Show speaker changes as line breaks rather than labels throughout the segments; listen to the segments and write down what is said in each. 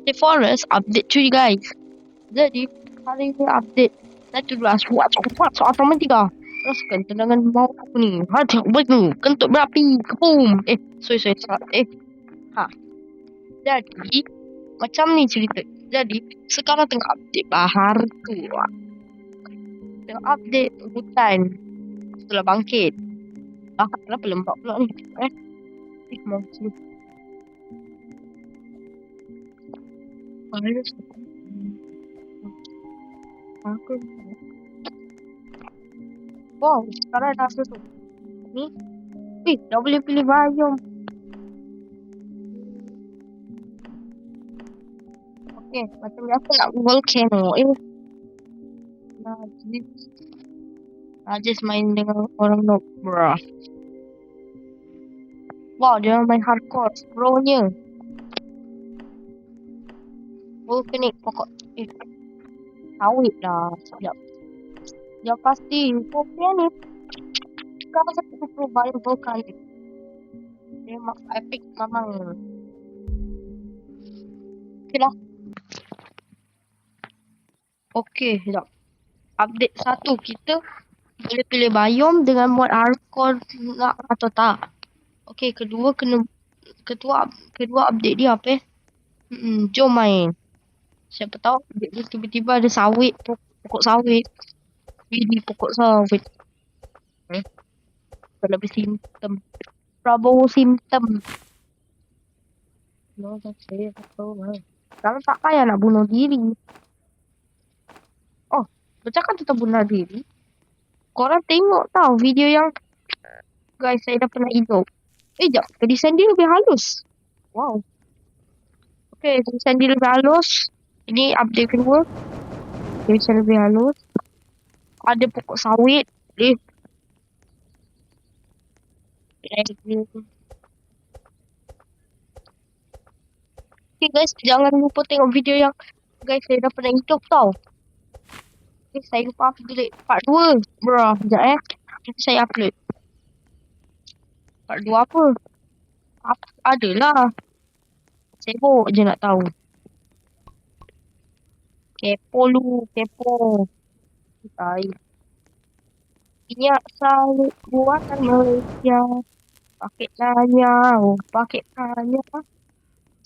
The forest update cuy guys. Jadi hari ini update 17 What's automatika. Teruskan tendangan mau aku ni. Hati baik tu. Kentut berapi. Kepum. Sorry. Ha. Jadi macam ni cerita. Jadi sekarang tengah update bahar tu. Tengah update hutan. Setelah bangkit. Kenapa lembab pula ni? Mau sini. Wow, sekarang dah selesai. Ni. Dah boleh pilih biome. Okay, macam biasa nak volcano. Just main dengan orang noob, bro. Wow, dia main hardcore. Pro-nya. Volcanic pokok. Sawit dah. Sekejap. Dia pasti. Volcanic ni. Sekarang saya perlu biome volcanic. Dia epic memang. Okay lah. Okay, sekejap. Update 1, kita boleh pilih biome dengan mod hardcore nak atau tak. Okay, kedua update dia apa jom main. Siapa tahu dia tiba-tiba ada sawit, pokok sawit. Ini pokok sawit. Lebih simptom. Prabowo simptom. No, saya betul. Sekarang tak payah nak bunuh diri. Oh, bercakap tentang bunuh diri. Korang tengok tau video yang guys saya dah pernah hidup. Sekejap, desain dia lebih halus. Wow. Okay, desain dia lebih halus. Ini update kedua. Desain lebih halus. Ada pokok sawit. Okay guys, jangan lupa tengok video yang guys saya dah pernah hidup tau. Okay, saya lupa upload part 2. Bro, sekejap nanti saya upload. Part 2 apa? Adalah. Sibuk je nak tahu. Kepo. Minyak sawit buatan Malaysia. Paket tanya.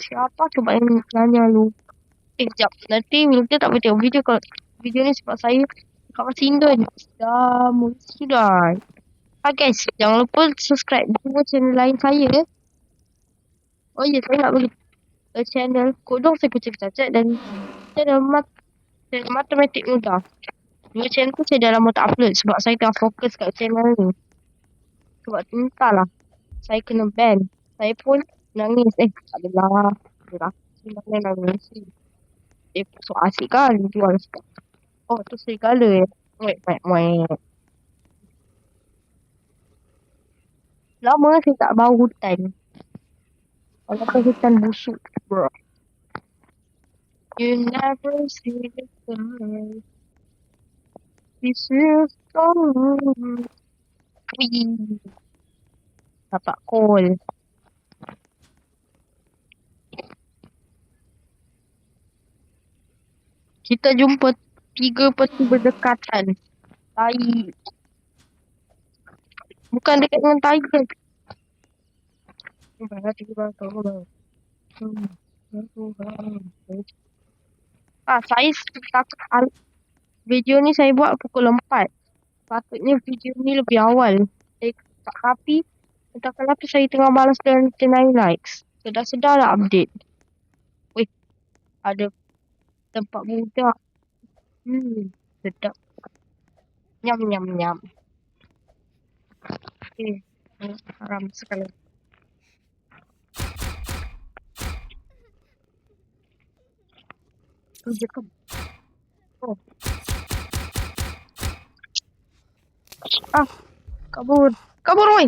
Siapa cuba yang nanya lu? Sekejap. Nanti kita tak boleh tengok video kalau video ni sebab saya kat Masindon. Sudah. Guys, jangan lupa subscribe juga channel lain saya. Oh ya, saya nak bagi channel Kodong Saya Kucing Cacat dan channel Matematik Mudah. Dua channel tu saya dah lama tak upload sebab saya tengah fokus kat channel ni. Sebab entahlah, saya kena ban. Saya pun nangis. Adalah. Saya nangis. So asyik kan jual. Oh, tu serigala Wait. Lama saya tak bau hutan. Walaupun hutan busuk, bro. You never see the sun. This is storm. Dapat call. Kita jumpa 3 peti berdekatan. Tai. Bukan dekat dengan tiger. Saya takut video ni saya buat pukul 4. Patutnya video ni lebih awal. Tapi entah kenapa saya tengah balas dan 9 likes. Sedar lah update. Weh, ada tempat budak. Sedap. Nyam. Okay. Haram sekali. Tunjukkan. Oh. Kabur woi.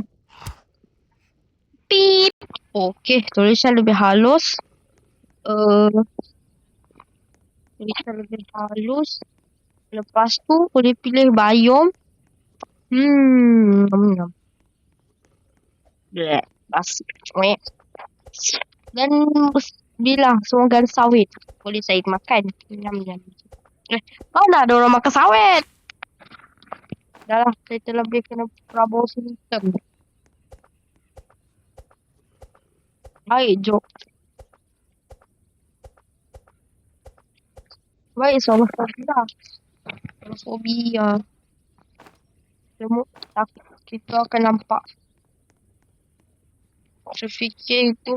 Pip. Okay, tulisan lebih halus. Lepas tu boleh pilih biome. Basi. Dan Bilang semua garis sawit. Boleh saya makan. Nyam-nyam. Mana ada orang makan sawit? Dah lah, saya telah beli kena Prabowo Sultan. Baik, Jok. Baik, sama fobia. Sama fobia. Semua takut kita akan nampak. Saya fikir itu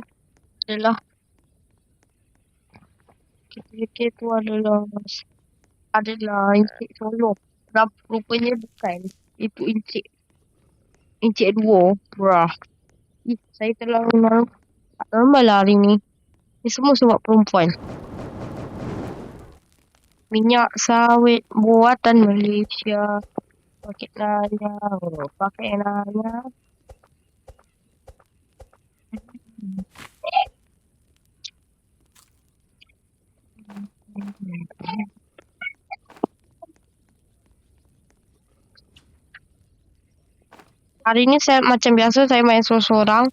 kita fikir itu adalah Encik Solo. Rupanya bukan. Itu Encik Duo. Brah. Saya telah normal lah hari ni. Ini semua sebab perempuan. Minyak sawit buatan Malaysia. Pakai nanya. Pakai nanya. Hari ni saya macam biasa saya main seorang-seorang.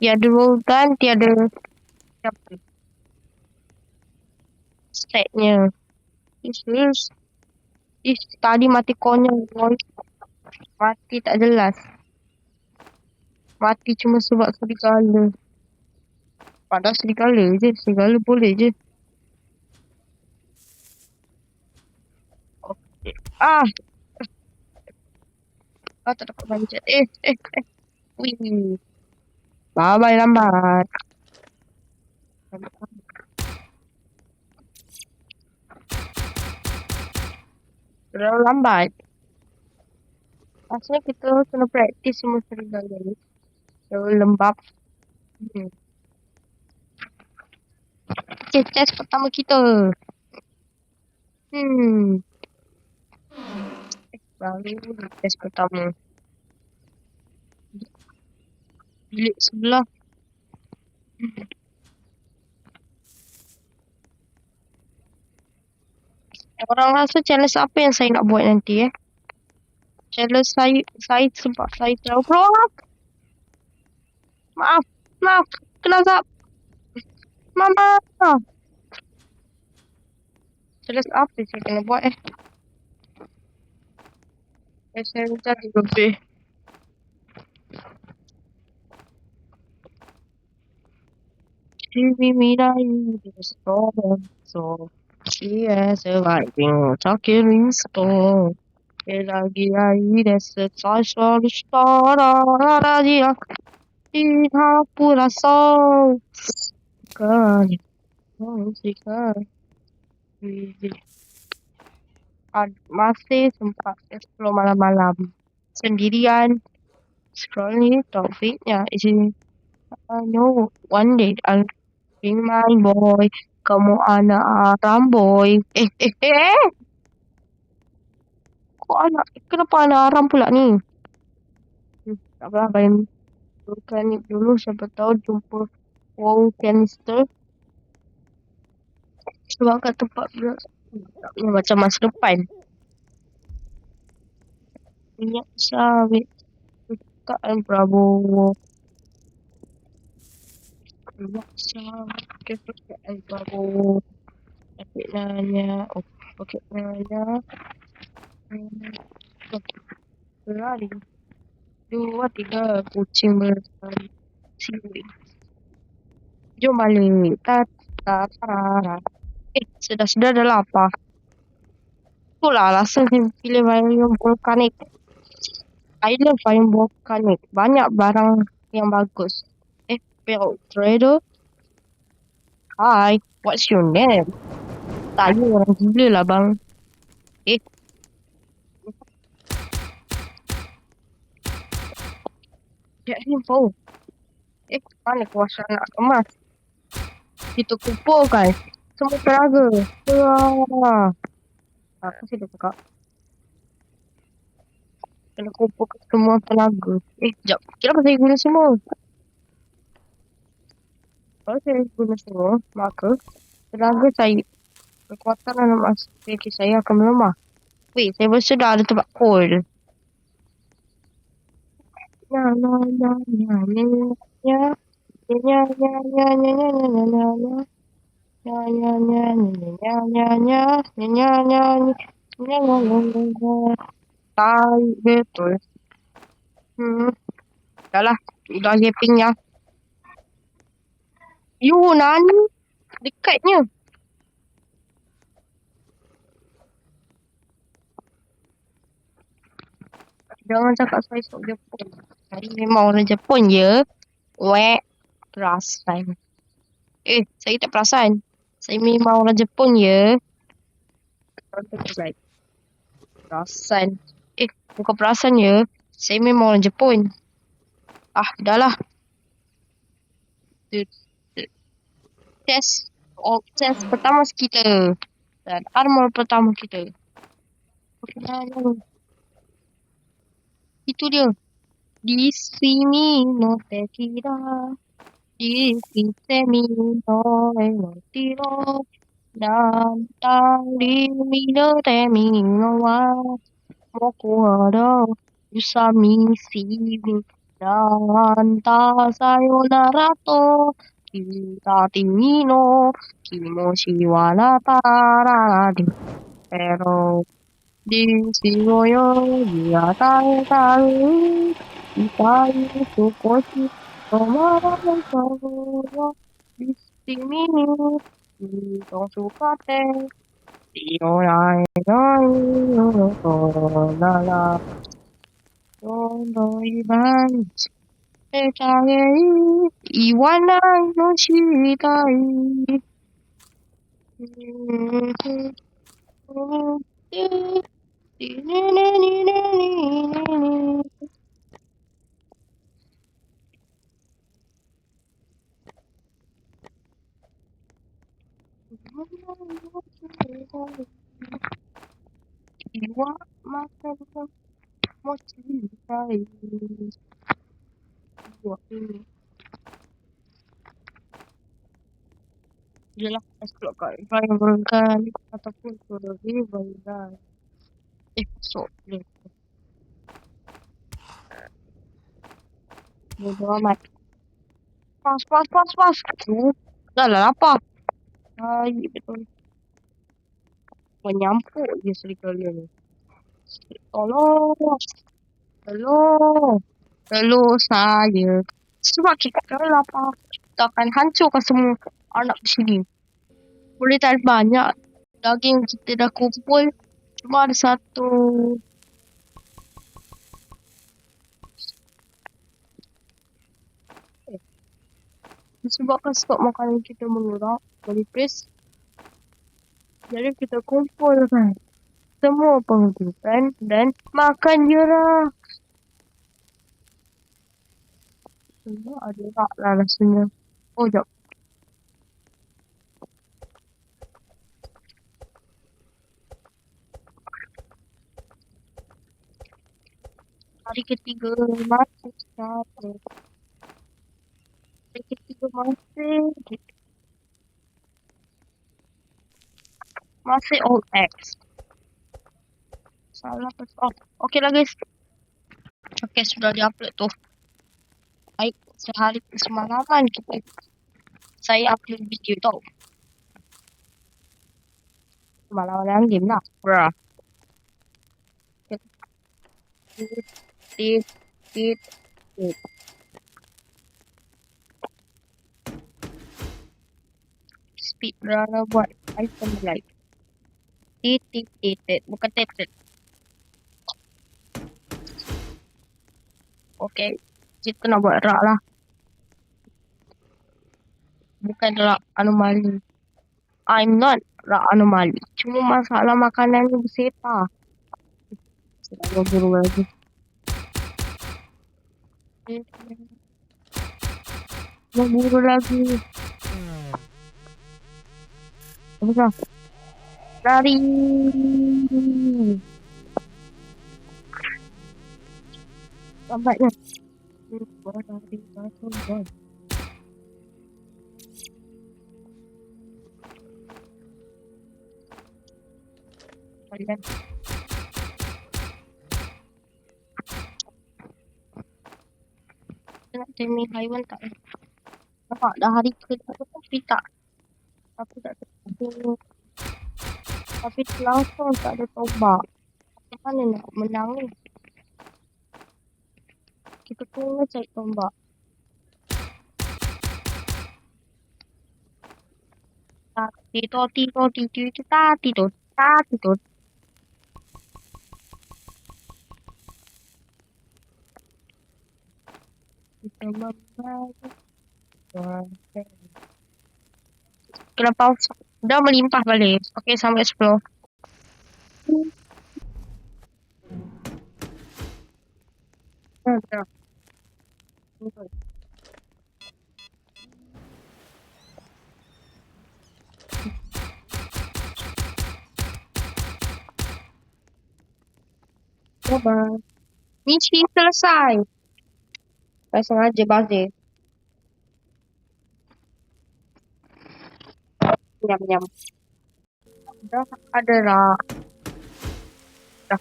Tiada Roldan, tiada siapa. Statnya. Tadi mati konyol, boy. Mati tak jelas. Mati cuma sebab serigala. Padahal serigala je. Serigala boleh je. Okay. Tak dapat manjat. Wih. Bye-bye lambat. Terlalu lambat. Maksudnya kita kena praktis semua serigala ni. Terlalu lembab. Okay, test pertama kita. Baru test pertama. Bilik sebelah. Orang rasa challenge apa yang saya nak buat nanti Challenge saya sebab saya terlalu keluar. Maaf. Kena zap. Mama. Challenge apa saya kena buat saya cari lebih. TV Mirai is so she is surviving talking store. Lagi aires sasol stora dia ina pura sol kan musika masih sempat explore malam-malam sendirian scroll ni topiknya isi no one day I'll be my boy kamu anak ramboy kenapa anak haram pula ni tak apalah main vulkanik dulu siapa tahu jumpa wall canister sebab kat tempat pula macam masa depan minyak sawit dekat Prabowo minyak sawit dekat Prabowo pakai nanya pakai nanya berlari 2, 3 kucing berlari siwit jom balik sudah dah lapar itulah alasan saya pilih Valium Volcanic I love Valium Volcanic banyak barang yang bagus Belt Trader hi what's your name tanya orang gila lah bang Get info. Mana kuasa nak kemas? Kita kumpulkan semua tenaga. Wah. Apa sih dia cakap? Kena kumpulkan semua tenaga. Sekejap. Kenapa saya guna semua? Kalau saya guna semua, maka tenaga saya, kekuatan dalam aspek saya akan melemah. Wait, saya bersedia ada tempat cold. Ya. Nya nya nya nya nya nya nya nya. Nya nya nya nya nya nya nya nya nya nya nya nya nya nya nya. Tai betul. Dah lah. Udah gapingnya. Nani. Dekatnya. Jangan cakap saya sok Jepun. Saya memang orang Jepun je. Wek. Perasan. Saya tak perasan. Saya memang orang Jepun je. Perasan. Bukan perasan je. Saya memang orang Jepun. Dah lah. Test. Test pertama kita. Dan armor pertama kita. Itu dia. Di sini no te kira. Di sini no tiro. Dan tali no te no wa. Moku hara. Usami sini. Dan ta sayonara to. Kita no. Kimoshi wa natara. Pero di sigoyo dia tahu itai sukoshi tomara soro di sini don't suka te iorai gai no la no iban ekai iwanai no shitai Iwa makan mochi kai. Iwa ini. Jelas kalau kau bayangkan ataupun suruh dia bayangkan. Masuk dia. Bodoh amat. Pas. Dah lah apa? Betul. Menyampuk je serigala ni. Hello saya. Sebab kita lapar. Kita akan hancurkan semua anak di sini. Boleh tak banyak. Daging kita dah kumpul. Cuma ada satu. Disebabkan stok makanan kita mengurangi. Menipis. Jadi kita kumpulkan semua penghidupan dan makan je lah. Semua ada rak lah rasanya. Jap. Hari ketiga masih satu. Hari ketiga masih old X. Salah pas. Okey lah guys. Okey, sudah di-upload tu. Baik, sehari semalaman saya upload video tau. Semalaman game lah. Bruh. Tit. Speedrunner buat item like. Tit. Bukan tit. Okey. Kita nak buat rak lah. Bukan rak anomali. I'm not rak anomali. Cuma masalah makanan ni bersepah. Saya buru lagi. Buru lagi. Apa? Lari. Lambatnya. Kalian. Tengok temui haiwan tak? nampak dah hari kedua tu tapi tak ada. Tapi langsung tak ada tombak. Macam mana nak menang ni? Kita kena cari tombak. Tati, tati. Kita membayar. Kena pause. Dah melimpah balik. Okay, sampai 10. Dah. Bye-bye. Misi selesai. Saya sengaja buzzer. Nyam. Dah ada lah. Dah.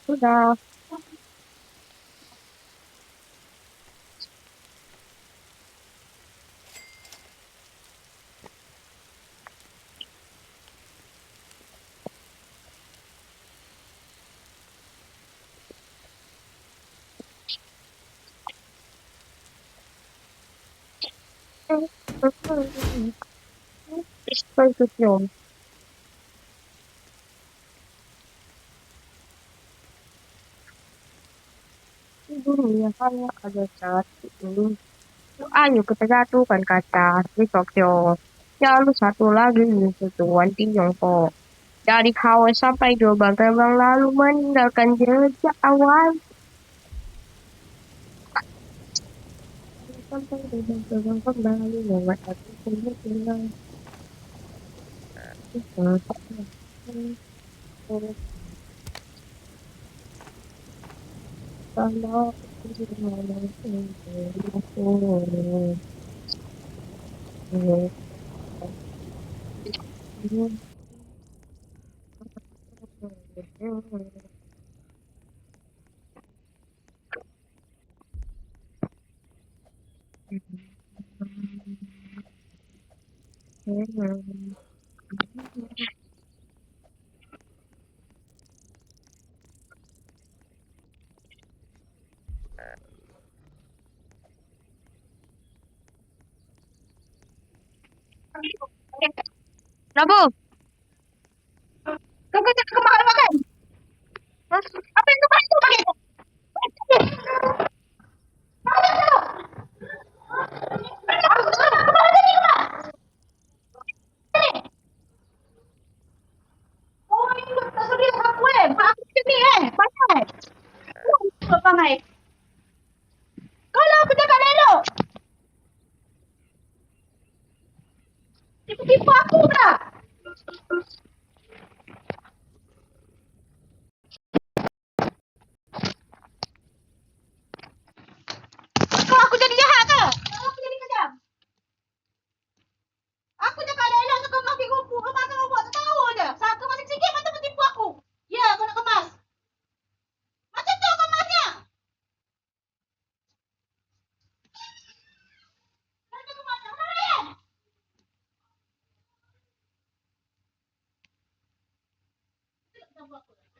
Sudah. Disposition. Dunia hanya ada satu. Ayo kita jatuhkan kaca di Tokyo. Lalu satu lagi tujuan Tiongkok. Dari Hawaii sampai Jombang terbang lalu meninggalkan jejak awal. Sampai terbang kembali lewat satu pulau. Kalau Kenapa? Kau kata kau makan? Apa yang kau pakai? Oh, ini tak sedia aku Mak aku sini pakai. Kau pakai. Kalau aku cakap elok. Tipu-tipu aku tak? Kau aku jadi jahat ke? Kau aku jadi kejam. Aku cakap elok kau makin kumpul. Kau makan apa? Tak tahu je. Saat kau masih sikit kau tipu aku. Ya, kau nak kemas. Macam tu kemasnya. Kau nak kemas. Kau nak layan. Kau nak buat apa?